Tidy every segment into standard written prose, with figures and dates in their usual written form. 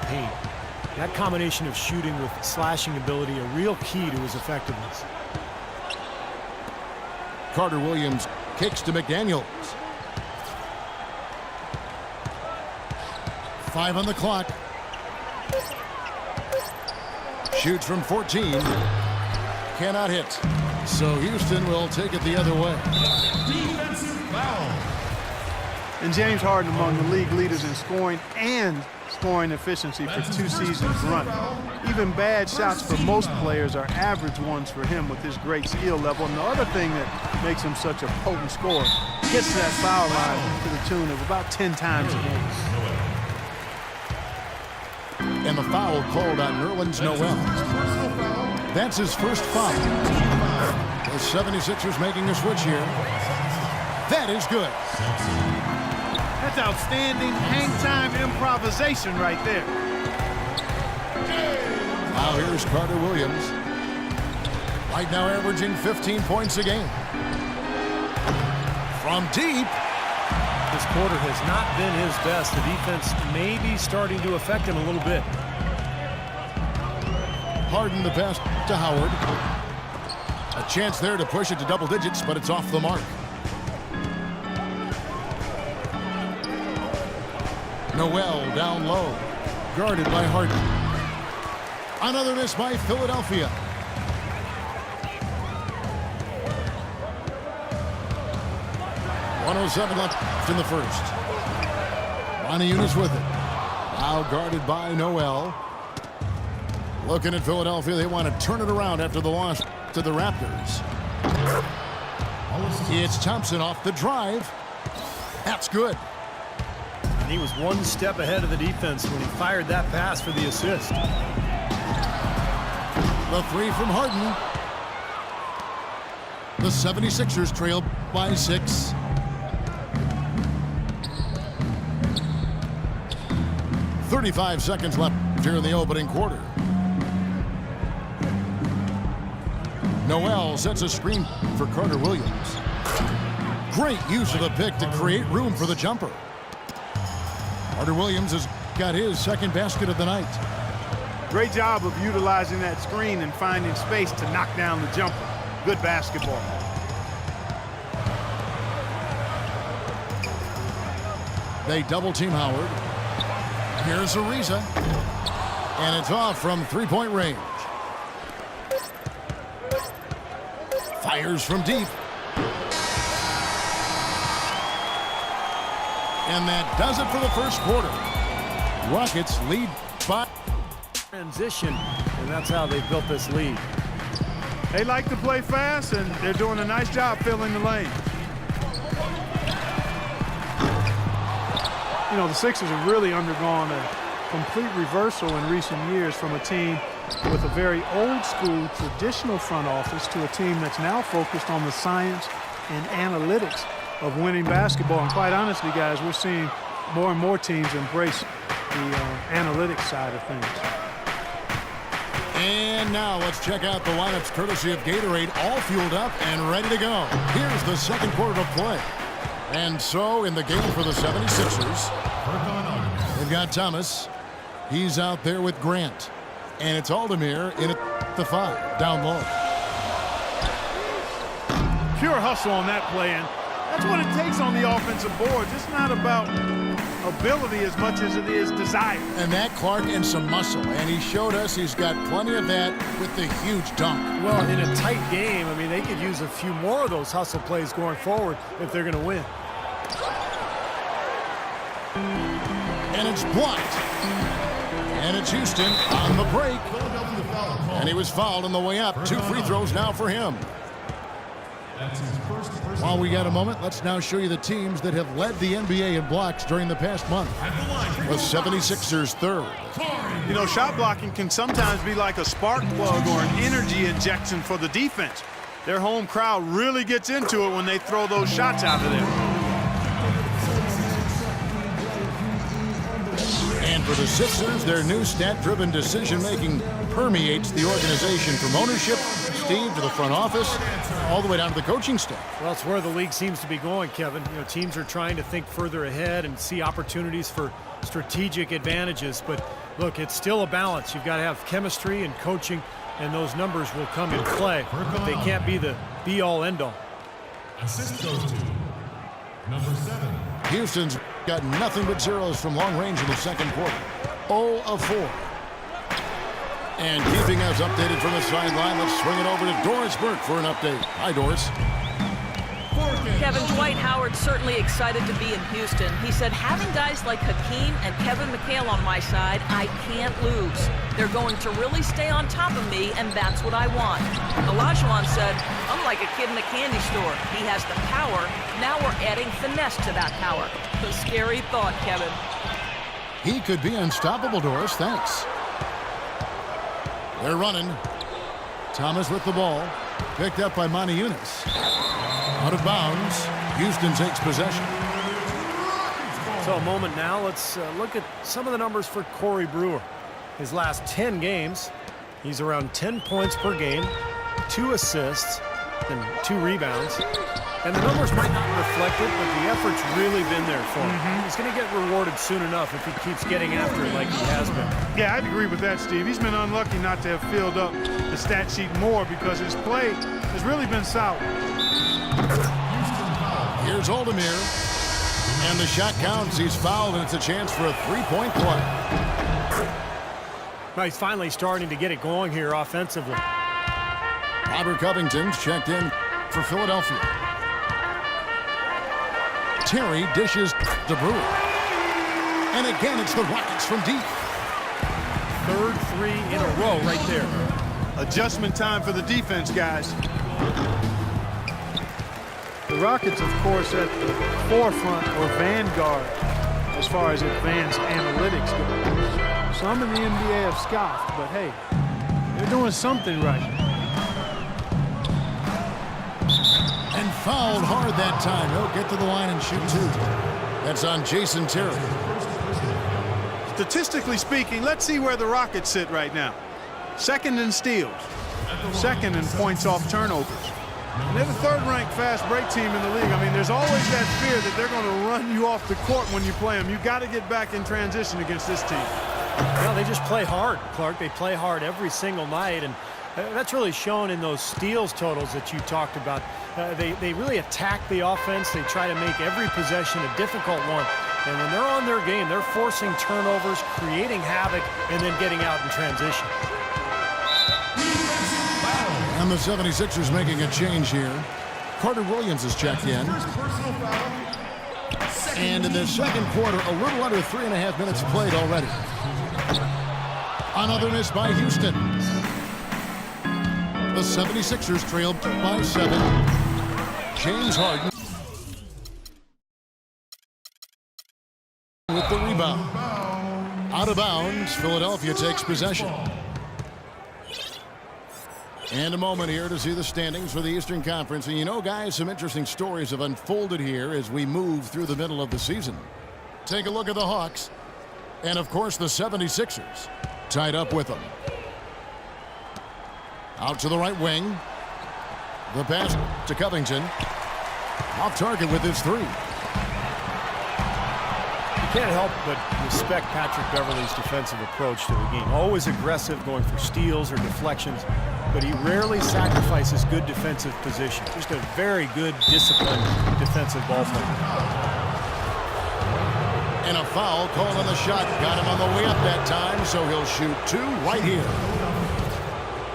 paint. That combination of shooting with slashing ability, a real key to his effectiveness. Carter Williams kicks to McDaniels. 5 on the clock. Shoots from 14. Cannot hit. So Houston will take it the other way. Defensive foul. And James Harden among the league leaders in scoring and scoring efficiency for 2 seasons running. Even bad shots for most players are average ones for him with his great skill level. And the other thing that makes him such a potent scorer, gets to that foul line to the tune of about 10 times a game. And the foul called on Nerlens Noel. That's his first foul. The 76ers making a switch here. That is good. That's outstanding hang-time improvisation right there. Now here's Carter Williams. Right now averaging 15 points a game. From deep. This quarter has not been his best. The defense may be starting to affect him a little bit. Harden the pass to Howard. A chance there to push it to double digits, but it's off the mark. Noel down low. Guarded by Harden. Another miss by Philadelphia. .107 left in the first. Moniunas with it. Now guarded by Noel. Looking at Philadelphia, they want to turn it around after the loss to the Raptors. It's Thompson off the drive. That's good. And he was one step ahead of the defense when he fired that pass for the assist. The three from Harden. The 76ers trail by 6. .35 seconds left here in the opening quarter. Noel sets a screen for Carter Williams. Great use of the pick to create room for the jumper. Carter Williams has got his second basket of the night. Great job of utilizing that screen and finding space to knock down the jumper. Good basketball. They double team Howard. Here's Ariza. And it's off from three-point range. Fires from deep. And that does it for the first quarter. Rockets lead by transition, and that's how they built this lead. They like to play fast, and they're doing a nice job filling the lane. You know, the Sixers have really undergone a complete reversal in recent years from a team with a very old-school, traditional front office to a team that's now focused on the science and analytics of winning basketball. And quite honestly, guys, we're seeing more and more teams embrace the analytics side of things. And now let's check out the lineups courtesy of Gatorade, all fueled up and ready to go. Here's the second quarter of play. And so in the game for the 76ers, they've got Thomas. He's out there with Grant. And it's Aldemir in at the 5, down low. Pure hustle on that play, and that's what it takes on the offensive boards. It's not about ability as much as it is desire. And that Clark and some muscle. And he showed us he's got plenty of that with the huge dunk. Well, in a tight game, I mean, they could use a few more of those hustle plays going forward if they're going to win. And it's blocked. And it's Houston on the break. And he was fouled on the way up. 2 free throws now for him. While we got a moment, let's now show you the teams that have led the NBA in blocks during the past month. The 76ers third. You know, shot blocking can sometimes be like a spark plug or an energy injection for the defense. Their home crowd really gets into it when they throw those shots out of there. And for the Sixers, their new stat-driven decision-making permeates the organization from ownership, Steve, to the front office, all the way down to the coaching staff. Well, it's where the league seems to be going, Kevin. You know, teams are trying to think further ahead and see opportunities for strategic advantages, but Look, it's still a balance. You've got to have chemistry and coaching, and those numbers will come in play. But they can't be the be-all, end-all. Assist goes to number 7. Houston's got nothing but zeros from long range in the second quarter. 0 of 4. And keeping us updated from the sideline, let's swing it over to Doris Burke for an update. Hi, Doris. Kevin, Dwight Howard's certainly excited to be in Houston. He said, having guys like Hakeem and Kevin McHale on my side, I can't lose. They're going to really stay on top of me, and that's what I want. Olajuwon said, I'm like a kid in a candy store. He has the power. Now we're adding finesse to that power. A scary thought, Kevin. He could be unstoppable, Doris. Thanks. They're running. Thomas with the ball. Picked up by Monty Eunice. Out of bounds. Houston takes possession. So a moment now. Let's look at some of the numbers for Corey Brewer. His last 10 games, he's around 10 points per game, 2 assists, and 2 rebounds. And the numbers might not reflect it, but the effort's really been there for him. He's going to get rewarded soon enough if he keeps getting after it like he has been. Yeah, I'd agree with that, Steve. He's been unlucky not to have filled up the stat sheet more because his play has really been solid. Here's Oldemir. And the shot counts. He's fouled, and it's a chance for a three-point play. Well, he's finally starting to get it going here offensively. Robert Covington's checked in for Philadelphia. Terry dishes to Brewer. And again, it's the Rockets from deep. Third 3 in a row right there. Adjustment time for the defense, guys. The Rockets, of course, at the forefront or vanguard as far as advanced analytics go. Some in the NBA have scoffed, but hey, they're doing something right. And fouled hard that time. He'll get to the line and shoot 2. That's on Jason Terry. Statistically speaking, let's see where the Rockets sit right now. Second in steals, second in points off turnovers. And they're the third-ranked fast break team in the league. I mean, there's always that fear that they're going to run you off the court when you play them. You've got to get back in transition against this team. Well, they just play hard, Clark. They play hard every single night, and that's really shown in those steals totals that you talked about. They really attack the offense. They try to make every possession a difficult one. And when they're on their game, they're forcing turnovers, creating havoc, and then getting out in transition. And the 76ers making a change here. Carter Williams is checked in. And in the second quarter, a little under 3.5 minutes played already. Another miss by Houston. The 76ers trailed by 7. James Harden with the rebound. Out of bounds, Philadelphia takes possession. And a moment here to see the standings for the Eastern Conference. And you know, guys, some interesting stories have unfolded here as we move through the middle of the season. Take a look at the Hawks. And, of course, the 76ers tied up with them. Out to the right wing. The pass to Covington. Off target with his 3. You can't help but respect Patrick Beverley's defensive approach to the game. Always aggressive, going for steals or deflections, but he rarely sacrifices good defensive position. Just a very good, disciplined defensive ball player. And a foul called on the shot. Got him on the way up that time, so he'll shoot 2 right here.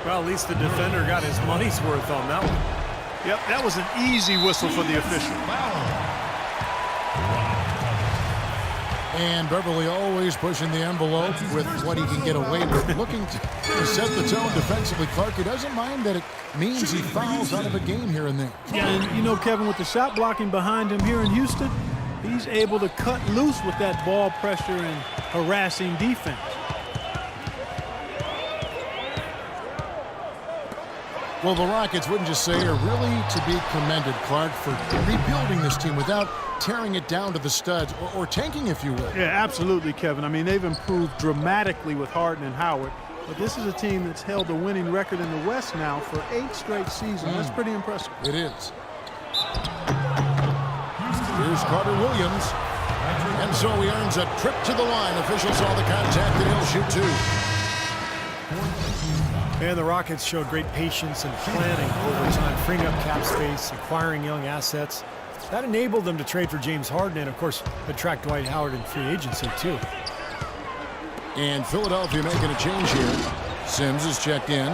Well, at least the defender got his money's worth on that one. Yep, that was an easy whistle for the official. And Beverley always pushing the envelope with what he can get away with. Looking to set the tone defensively. Clark, he doesn't mind that it means he fouls out of a game here and there. Yeah, and you know, Kevin, with the shot blocking behind him here in Houston, he's able to cut loose with that ball pressure and harassing defense. Well, the Rockets, wouldn't you say, are really to be commended, Clark, for rebuilding this team without tearing it down to the studs or tanking, if you will. Yeah, absolutely, Kevin. I mean, they've improved dramatically with Harden and Howard, but this is a team that's held a winning record in the West now for 8 straight seasons. That's pretty impressive. It is. Here's Carter Williams. And so he earns a trip to the line. Officials saw the contact, and he'll shoot two. And the Rockets showed great patience and planning over time, freeing up cap space, acquiring young assets. That enabled them to trade for James Harden and, of course, attract Dwight Howard in free agency, too. And Philadelphia making a change here. Sims is checked in.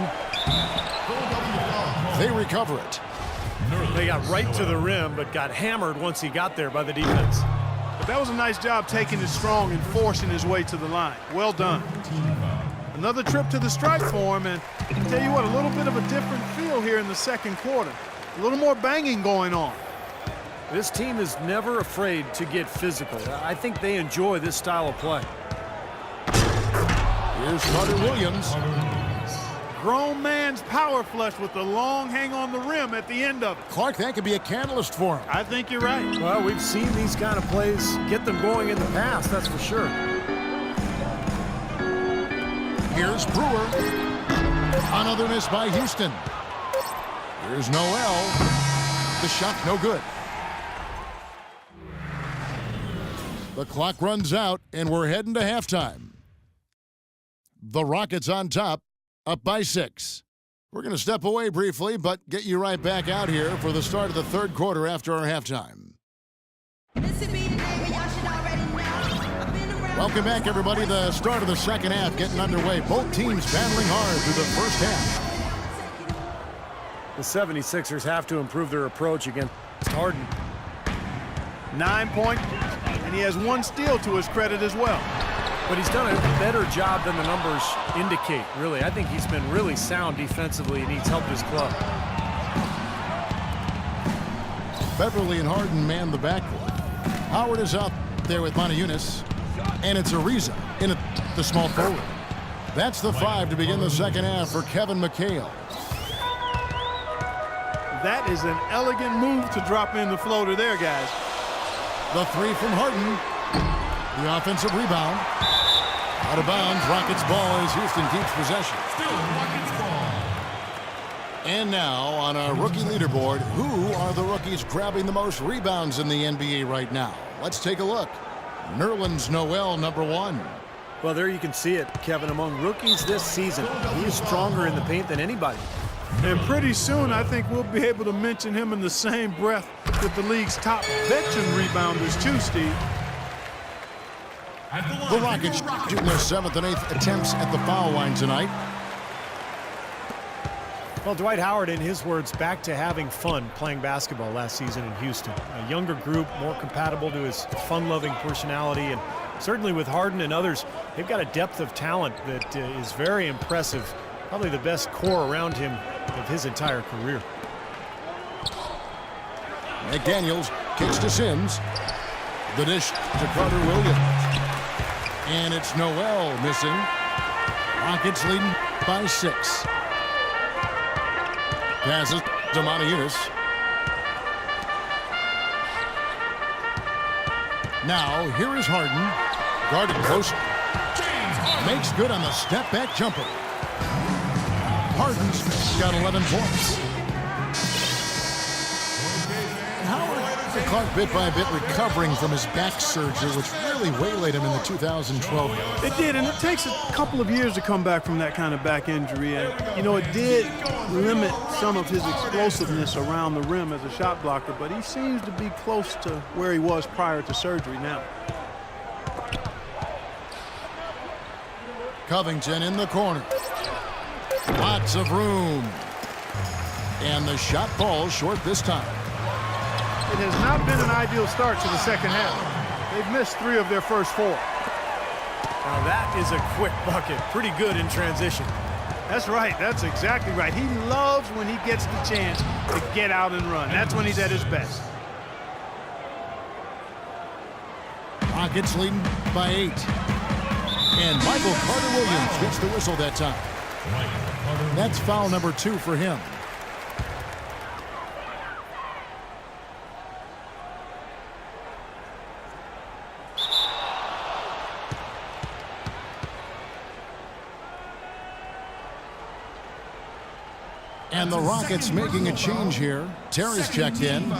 They recover it. They got right to the rim, but got hammered once he got there by the defense. But that was a nice job taking it strong and forcing his way to the line. Well done. Another trip to the stripe for him, and I'll tell you what, a little bit of a different feel here in the second quarter. A little more banging going on. This team is never afraid to get physical. I think they enjoy this style of play. Here's Carter Williams. Grown man's power flush with the long hang on the rim at the end of it. Clark, that could be a catalyst for him. I think you're right. Well, we've seen these kind of plays get them going in the past, that's for sure. Here's Brewer. Another miss by Houston. Here's Noel. The shot no good. The clock runs out, and we're heading to halftime. The Rockets on top, up by 6. We're going to step away briefly, but get you right back out here for the start of the third quarter after our halftime. Welcome back, everybody. The start of the second half getting underway. Both teams battling hard through the first half. The 76ers have to improve their approach against Harden. 9 points, and he has 1 steal to his credit as well. But he's done a better job than the numbers indicate, really. I think he's been really sound defensively, and he's helped his club. Beverly and Harden man the backcourt. Howard is out there with Montejunas, and it's Ariza in the small forward. That's the 5 to begin the second half for Kevin McHale. That is an elegant move to drop in the floater there, guys. The 3 from Harden. The offensive rebound. Out of bounds, Rockets ball as Houston keeps possession. Still Rockets ball. And now on our rookie leaderboard, who are the rookies grabbing the most rebounds in the NBA right now? Let's take a look. Nerlens Noel, number 1. Well, there you can see it, Kevin. Among rookies this season, he is stronger in the paint than anybody. And pretty soon, I think we'll be able to mention him in the same breath with the league's top veteran rebounders, too, Steve. The Rockets shooting their 7th and 8th attempts at the foul line tonight. Well, Dwight Howard, in his words, back to having fun playing basketball last season in Houston. A younger group, more compatible to his fun-loving personality, and certainly with Harden and others, they've got a depth of talent that is very impressive. Probably the best core around him of his entire career. McDaniels kicks to Sims. The dish to Carter Williams. And it's Noel missing. Rockets leading by 6. Passes to Montejunas. Now, here is Harden. Guarded close. Makes good on the step-back jumper. Harden's got 11 points. Clark bit by bit recovering from his back surgery, which really waylaid him in the 2012 year. It did, and it takes a couple of years to come back from that kind of back injury. And, you know, it did limit some of his explosiveness around the rim as a shot blocker, but he seems to be close to where he was prior to surgery now. Covington in the corner. Lots of room. And the shot falls short this time. It has not been an ideal start to the second half. They've missed 3 of their first 4. Now that is a quick bucket. Pretty good in transition. That's right. That's exactly right. He loves when he gets the chance to get out and run. That's when he's at his best. Rockets leading by 8. And Michael Carter Williams gets the whistle that time. That's foul number 2 for him. And the Rockets making a change here. Terry's checked in.